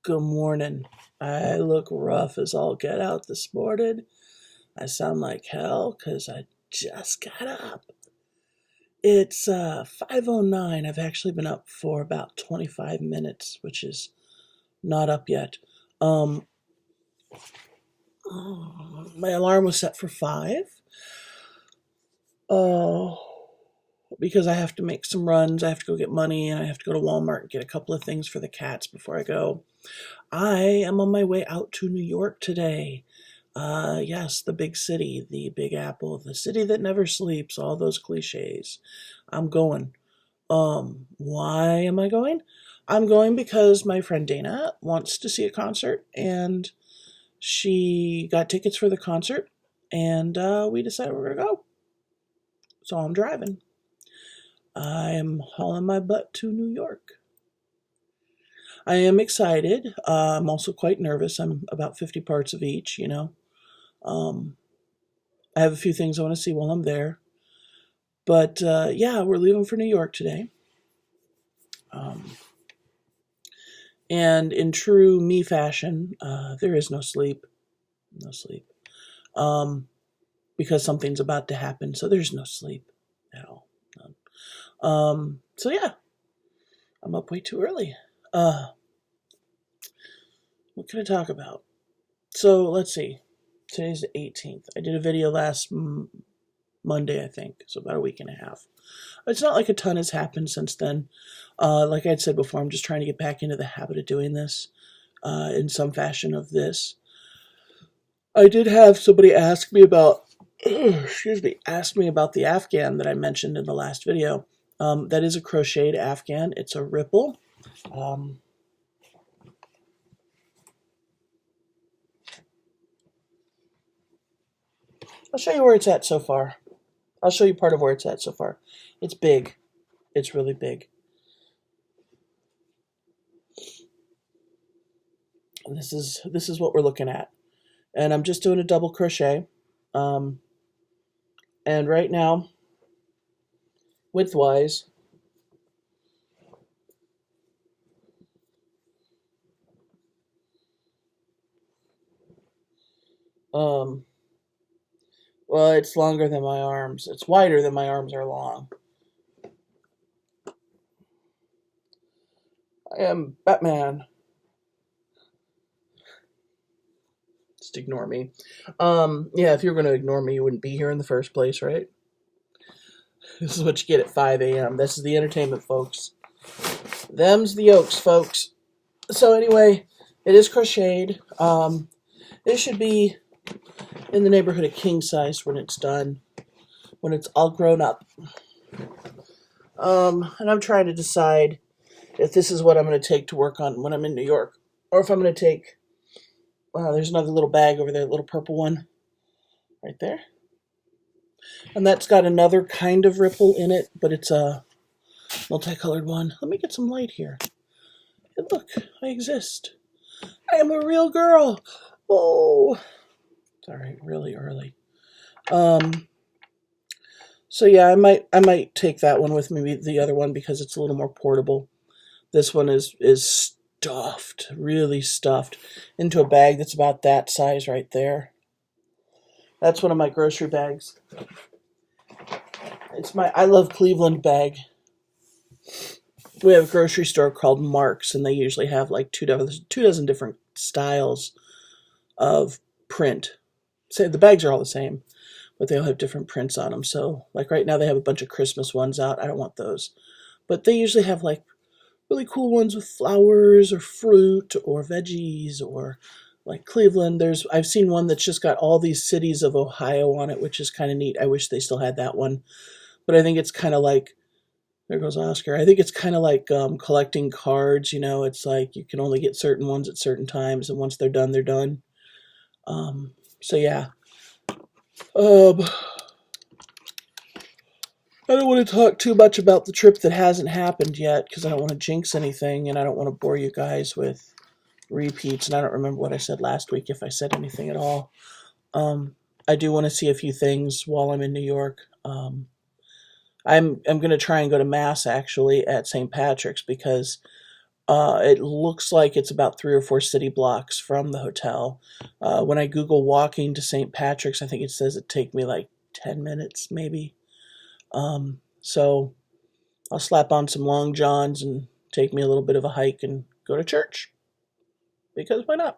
Good morning. I look rough as all get out this morning. I sound like hell because I just got up. It's 5:09. I've actually been up for about 25 minutes, which is not up yet. Um, my alarm was set for 5. Oh, because I have to make some runs. I have to go get money, and I have to go to Walmart and get a couple of things for the cats before I go. I am on my way out to New York today. Yes, the big city, the Big Apple, the city that never sleeps, all those cliches. I'm going. Why am I going? I'm going because my friend Dana wants to see a concert, and she got tickets for the concert, and we decided we're gonna go. So I'm driving. I am hauling my butt to New York. I am excited. I'm also quite nervous. I'm about 50 parts of each. Um, I have a few things I want to see while I'm there. But yeah, we're leaving for New York today. Um, and in true me fashion, there is no sleep. No sleep. Um, because something's about to happen, so there's no sleep at all. None. So yeah, I'm up way too early. What can I talk about? So let's see. Today's the 18th. I did a video last Monday, I think, so about a week and a half. It's not like a ton has happened since then. Like I'd said before, I'm just trying to get back into the habit of doing this in some fashion of this. I did have somebody ask me about, ask me about the Afghan that I mentioned in the last video. That is a crocheted Afghan. It's a ripple. I'll show you where it's at so far. I'll show you part of where it's at so far. It's big. It's really big. This is what we're looking at. And I'm just doing a double crochet. And right now, widthwise, um, well, it's longer than my arms. It's wider than my arms are long. I am Batman. Just ignore me. Yeah, if you were going to ignore me, you wouldn't be here in the first place, right? This is what you get at 5 a.m. This is the entertainment, folks. Them's the yolks, folks. So anyway, it is crocheted. It should be in the neighborhood of king size when it's done, when it's all grown up. And I'm trying to decide if this is what I'm going to take to work on when I'm in New York, or if I'm going to take, there's another little bag over there, little purple one, right there. And that's got another kind of ripple in it, but it's a multicolored one. Let me get some light here. And look, I exist. I am a real girl. Oh, sorry, really early. So yeah, I might take that one with me, the other one, because it's a little more portable. This one is stuffed, really stuffed, into a bag that's about that size right there. That's one of my grocery bags. It's my I Love Cleveland bag. We have a grocery store called Mark's, and they usually have like two dozen different styles of print. So the bags are all the same, but they all have different prints on them. So, like right now, they have a bunch of Christmas ones out. I don't want those. But they usually have like really cool ones with flowers or fruit or veggies, or like Cleveland. I've seen one that's just got all these cities of Ohio on it, which is kind of neat. I wish they still had that one. But I think it's kind of like, there goes Oscar. I think it's kind of like collecting cards. It's like you can only get certain ones at certain times, and once they're done, they're done. So yeah. I don't want to talk too much about the trip that hasn't happened yet, because I don't want to jinx anything, and I don't want to bore you guys with repeats, and I don't remember what I said last week, if I said anything at all. I do want to see a few things while I'm in New York. I'm going to try and go to Mass, actually, at St. Patrick's, because It looks like it's about 3 or 4 city blocks from the hotel. When I Google walking to St. Patrick's, I think it says it'd take me like 10 minutes, maybe. So I'll slap on some long johns and take me a little bit of a hike and go to church. Because why not?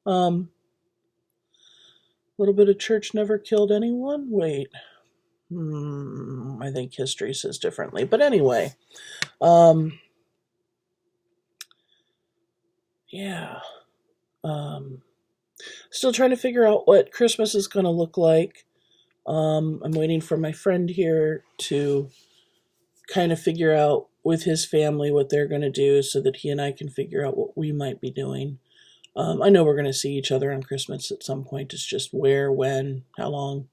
A little bit of church never killed anyone? Wait. I think history says differently. But anyway, yeah. Still trying to figure out what Christmas is going to look like. I'm waiting for my friend here to kind of figure out with his family what they're going to do so that he and I can figure out what we might be doing. I know we're going to see each other on Christmas at some point. It's just where, when, how long.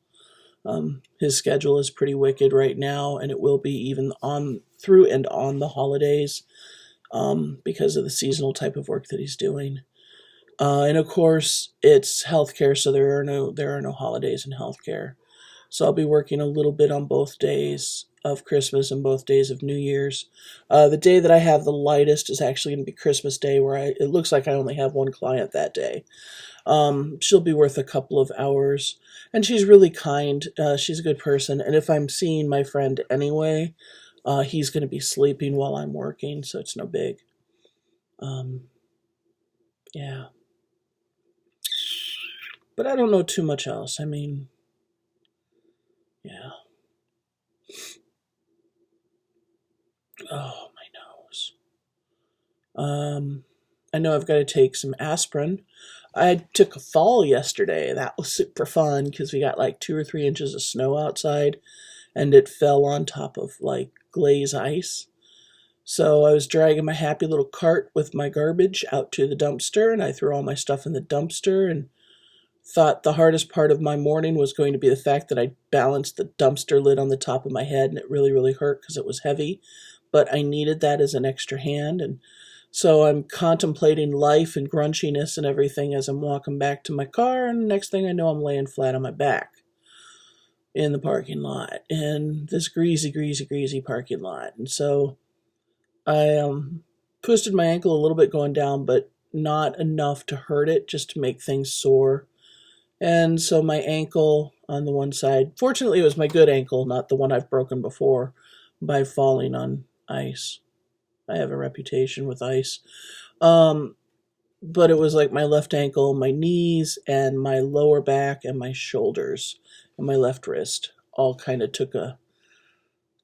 His schedule is pretty wicked right now, and it will be even on through and on the holidays because of the seasonal type of work that he's doing. And of course, it's healthcare, so there are no holidays in healthcare. So I'll be working a little bit on both days of Christmas and both days of New Year's. The day that I have the lightest is actually going to be Christmas Day, where it looks like I only have one client that day. She'll be worth a couple of hours, and she's really kind. She's a good person, and if I'm seeing my friend anyway, he's going to be sleeping while I'm working, so it's no big. Yeah. But I don't know too much else. I mean, yeah. Oh, my nose. I know I've got to take some aspirin. I took a fall yesterday. That was super fun because we got like 2 or 3 inches of snow outside, and it fell on top of like glaze ice. So I was dragging my happy little cart with my garbage out to the dumpster, and I threw all my stuff in the dumpster and thought the hardest part of my morning was going to be the fact that I balanced the dumpster lid on the top of my head, and it really, really hurt because it was heavy. But I needed that as an extra hand, and so I'm contemplating life and grunchiness and everything as I'm walking back to my car, and next thing I know, I'm laying flat on my back in the parking lot, in this greasy, greasy, greasy parking lot. And so I twisted my ankle a little bit going down, but not enough to hurt it, just to make things sore. And so my ankle on the one side, fortunately it was my good ankle, not the one I've broken before by falling on ice. I have a reputation with ice. But it was like my left ankle, my knees, and my lower back, and my shoulders, and my left wrist all kind of took a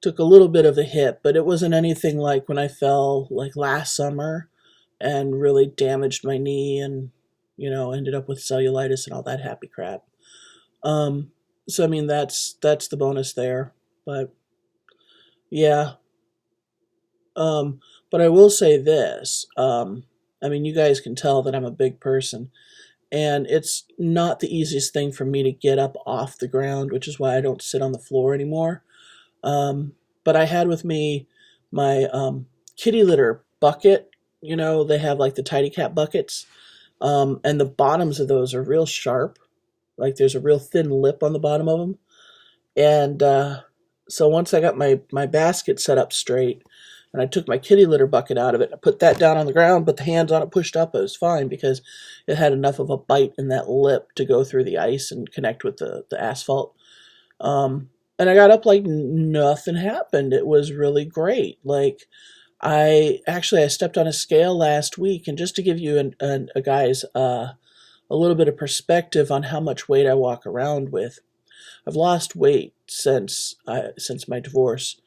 little bit of a hit, but it wasn't anything like when I fell like last summer and really damaged my knee and, ended up with cellulitis and all that happy crap. So I mean that's the bonus there. But yeah. But I will say this. I mean, you guys can tell that I'm a big person, and it's not the easiest thing for me to get up off the ground, which is why I don't sit on the floor anymore. But I had with me my kitty litter bucket. They have like the Tidy Cat buckets, and the bottoms of those are real sharp. Like there's a real thin lip on the bottom of them. And so once I got my basket set up straight, and I took my kitty litter bucket out of it, I put that down on the ground, but the hands on it pushed up, it was fine because it had enough of a bite in that lip to go through the ice and connect with the asphalt. And I got up like nothing happened. It was really great. Like I stepped on a scale last week, and just to give you a guy's a little bit of perspective on how much weight I walk around with, I've lost weight since my divorce.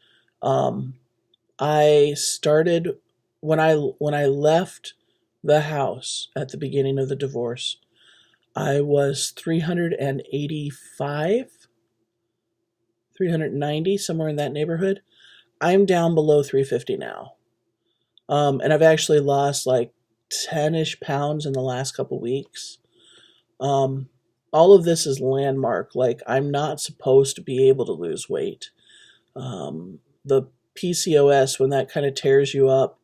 I started when I left the house at the beginning of the divorce. I was 385, 390, somewhere in that neighborhood. I'm down below 350 now. And I've actually lost like 10-ish pounds in the last couple weeks. All of this is landmark. Like, I'm not supposed to be able to lose weight. The PCOS, when that kind of tears you up,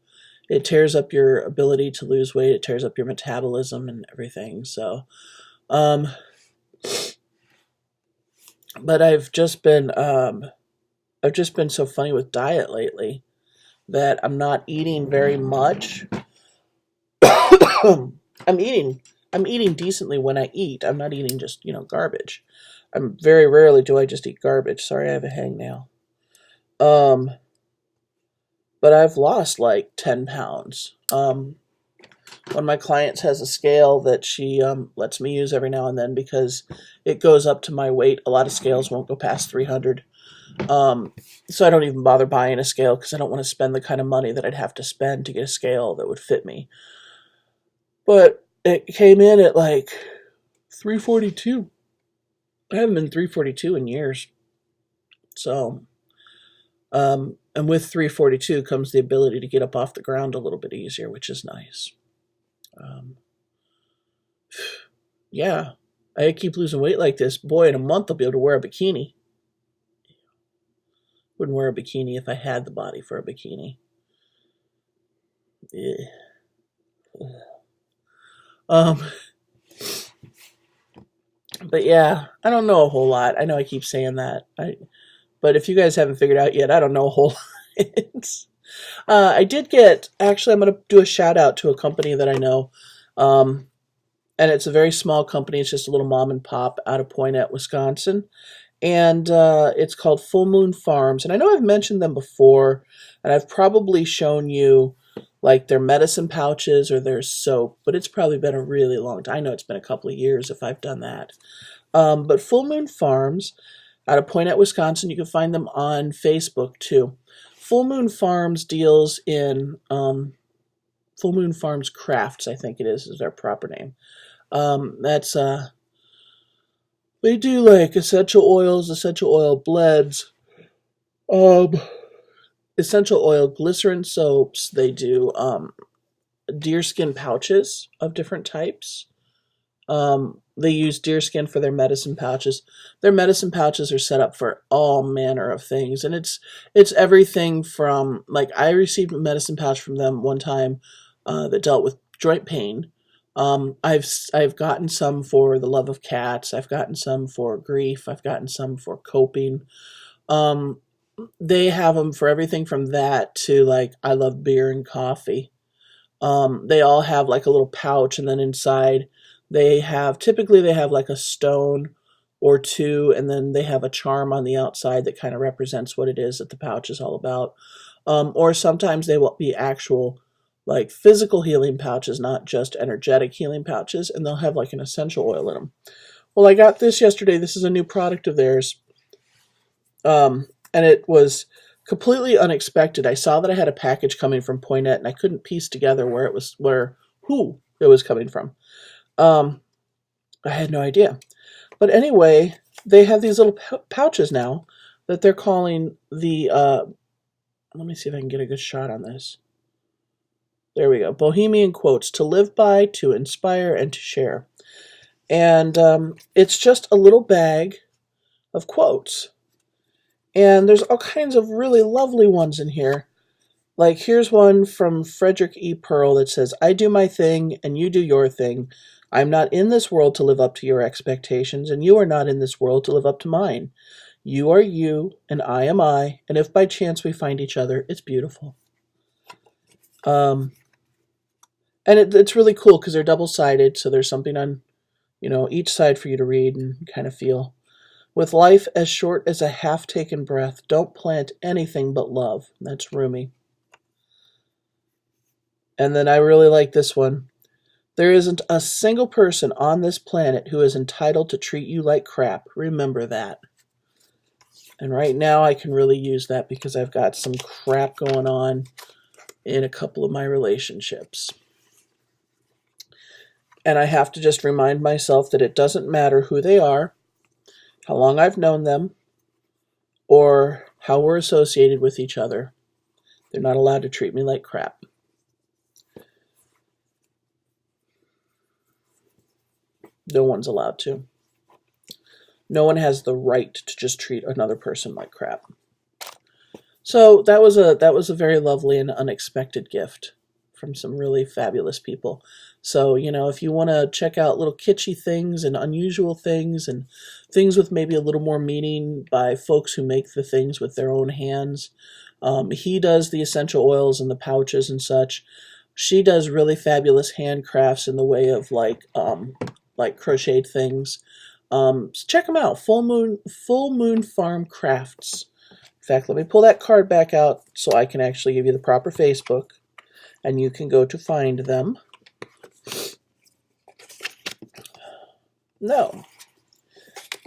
it tears up your ability to lose weight. It tears up your metabolism and everything. So, but I've just been so funny with diet lately. that I'm not eating very much. I'm eating decently when I eat. I'm not eating just, garbage. I'm very rarely do I just eat garbage. Sorry, I have a hangnail. Um, but I've lost like 10 pounds. One of my clients has a scale that she lets me use every now and then because it goes up to my weight. A lot of scales won't go past 300. So I don't even bother buying a scale because I don't want to spend the kind of money that I'd have to spend to get a scale that would fit me. But it came in at like 342. I haven't been 342 in years. So, and with 342 comes the ability to get up off the ground a little bit easier, which is nice. Yeah, I keep losing weight like this. Boy, in a month I'll be able to wear a bikini. Wouldn't wear a bikini if I had the body for a bikini. Yeah. But yeah, I don't know a whole lot. I know I keep saying that. But if you guys haven't figured out yet, I don't know a whole lot. I did get, actually, I'm going to do a shout out to a company that I know. And it's a very small company. It's just a little mom and pop out of Poynette, Wisconsin. And it's called Full Moon Farms. And I know I've mentioned them before, and I've probably shown you like their medicine pouches or their soap, but it's probably been a really long time. I know it's been a couple of years if I've done that. But Full Moon Farms out of Poynette, Wisconsin, you can find them on Facebook too. Full Moon Farms deals in Full Moon Farms Crafts, I think it is their proper name. They do like essential oils, essential oil blends, essential oil glycerin soaps. They do deerskin pouches of different types. They use deerskin for their medicine pouches. Their medicine pouches are set up for all manner of things, and it's everything from, like, I received a medicine pouch from them one time that dealt with joint pain. I've gotten some for the love of cats. I've gotten some for grief. I've gotten some for coping. They have them for everything from that to, like, I love beer and coffee. They all have like a little pouch, and then inside typically they have like a stone or two, and then they have a charm on the outside that kind of represents what it is that the pouch is all about. Or sometimes they will be actual like physical healing pouches, not just energetic healing pouches, and they'll have like an essential oil in them. Well, I got this yesterday. This is a new product of theirs. And it was completely unexpected. I saw that I had a package coming from Poynette, and I couldn't piece together who it was coming from. I had no idea. But anyway, they have these little pouches now that they're calling the, let me see if I can get a good shot on this. There we go. Bohemian Quotes, to live by, to inspire, and to share. And it's just a little bag of quotes. And there's all kinds of really lovely ones in here. Like, here's one from Frederick E. Pearl that says, I do my thing and you do your thing. I'm not in this world to live up to your expectations, and you are not in this world to live up to mine. You are you, and I am I, and if by chance we find each other, it's beautiful. And it's really cool because they're double-sided, so there's something on, each side for you to read and kind of feel. With life as short as a half-taken breath, don't plant anything but love. That's Rumi. And then I really like this one. There isn't a single person on this planet who is entitled to treat you like crap. Remember that. And right now I can really use that because I've got some crap going on in a couple of my relationships. And I have to just remind myself that it doesn't matter who they are, how long I've known them, or how we're associated with each other. They're not allowed to treat me like crap. No one's allowed to. No one has the right to just treat another person like crap. So that was a very lovely and unexpected gift from some really fabulous people. So, if you want to check out little kitschy things and unusual things and things with maybe a little more meaning by folks who make the things with their own hands, He does the essential oils and the pouches and such. She does really fabulous handcrafts in the way of like crocheted things. So check them out. Full Moon Farm Crafts. In fact, let me pull that card back out so I can actually give you the proper Facebook, and you can go to find them. No,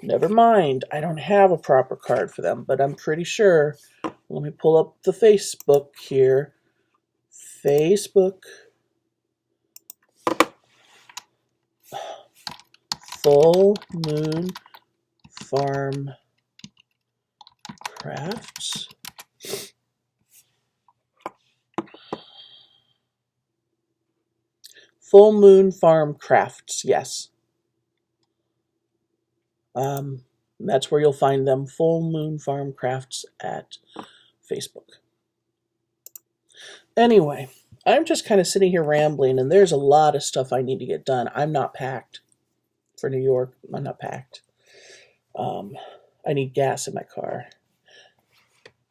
never mind. I don't have a proper card for them, but I'm pretty sure. Let me pull up the Facebook here. Facebook. Full Moon Farm Crafts. Full Moon Farm Crafts, yes. That's where you'll find them. Full Moon Farm Crafts at Facebook. Anyway, I'm just kind of sitting here rambling, and there's a lot of stuff I need to get done. I'm not packed for New York. I'm not packed. I need gas in my car.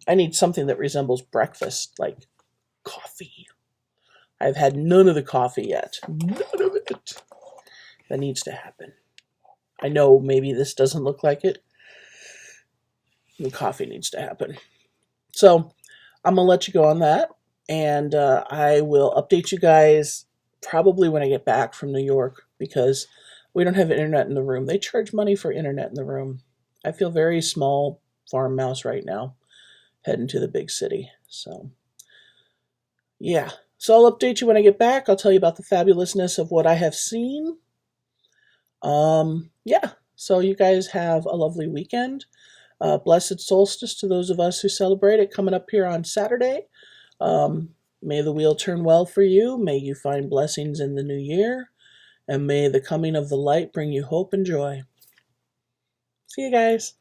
I need something that resembles breakfast, like coffee. I've had none of the coffee yet. None of it. That needs to happen. I know maybe this doesn't look like it. The coffee needs to happen. So I'm going to let you go on that. And I will update you guys probably when I get back from New York, because we don't have internet in the room. They charge money for internet in the room. I feel very small farm mouse right now, heading to the big city. So, yeah. So I'll update you when I get back. I'll tell you about the fabulousness of what I have seen. Yeah. So you guys have a lovely weekend. Blessed solstice to those of us who celebrate it coming up here on Saturday. May the wheel turn well for you. May you find blessings in the new year. And may the coming of the light bring you hope and joy. See you guys.